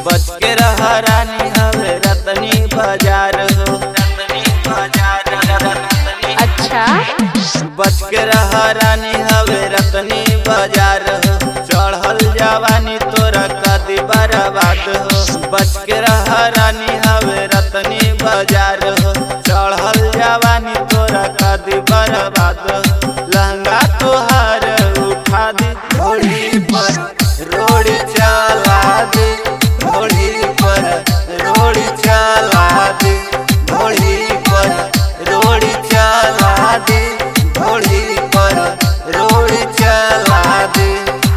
बच के रह रानी हवे रतनी बाजार हो, रतनी बाजार रतनी। अच्छा बच के रह रानी हवे रतनी बाजार हो, चढ़ल जवानी तोरा कदी बर्बाद हो। बच के रह रानी हवे रतनी बाजार हो, चढ़ल जवानी तोरा कदी बर्बाद हो। लहंगा तोहार उठा दी घोड़ी पर रोड चला दे, घोड़ी पर रोड चला दे, घोड़ी पर रोड चला दे, घोड़ी पर रोड चला दे।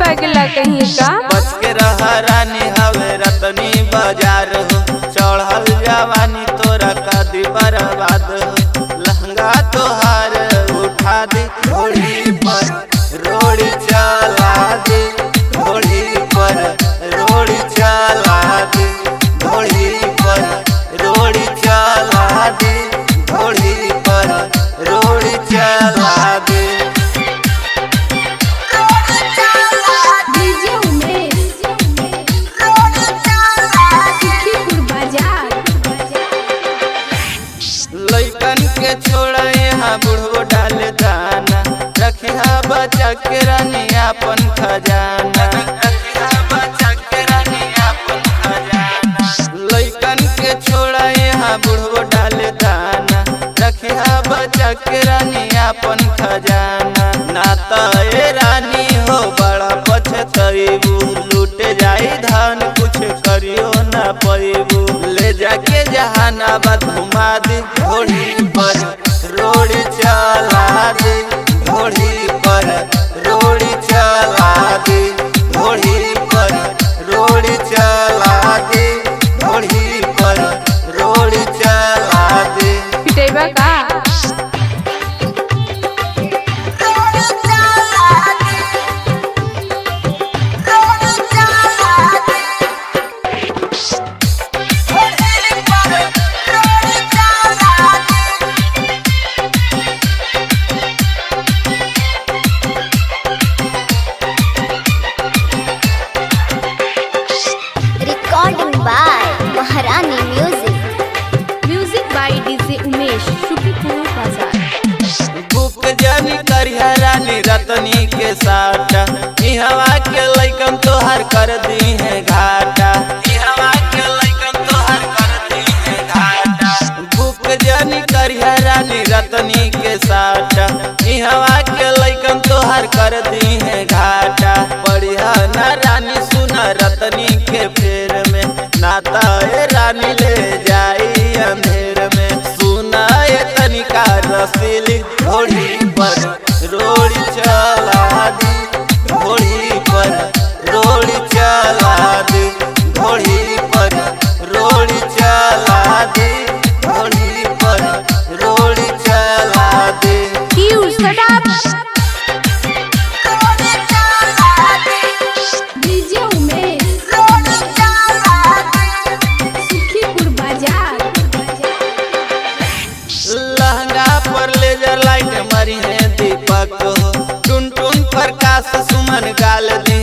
पगला कहीं का। बच के रह रानी हवे रतनी बाजार हो, चढ़ल जवानी तोरा कदी बर्बाद हो। लहंगा तोहार उठा दे घोड़ी पर रोड चला दे, घोड़ी पर रोड चला दे, घोड़ी पर रोड चला दे, घोड़ी पर रोड चला दे। डीजे उमेश सुखीपुर बाजार। लइकन के छोड़ा यहाँ बुढ़ो डाल दाना, रखिया बचा के रानी अपन खजाना, रखिया बचा के रानी अपन खजाना। लइकन के छोड़ा यहाँ बुढ़ो डाल दाना, रखिया बचा के रानी अपन खजाना। नाता ए रानी हो बड़ा पछतईबू, लूट जाई धान कुछ करियो ना पैबू। ले जाके जहानाबाद घुमा दे घोड़ी पर रोड चला दे, घोड़ी पर रोड चला दे, घोड़ी पर रोड चला दे, घोड़ी पर रोड चला दे। पिटेबा का। Recording by Maharani Music. Music by DJ Umesh Sukhipur बाजार। बुक जानी करिया रानी रतनी के साटा, इहवा के लइकन तोहार कर दी है घाटा, इहवा के लइकन तोहार कर दी है घाटा। बुक जानी करिया रानी रतनी के साटा, इहवा के लइकन तोहार कर दी है घाटा। बढ़िया ना रानी सुना रतनी के फेर में, नाता ए रानी ले जाई अंधेर में। सुना ए तनिका रसीली घोड़ी पर रोड चला दे, घोड़ी पर रोड चला दे, घोड़ी पर रोड चला दे, घोड़ी पर रोड चला दे। डीजे उमेश सुखीपुर बाजार। लहंगा पर लेजर लाइट मरी है दीपक हो, टुन टुन प्रकाश सुमन गाल दी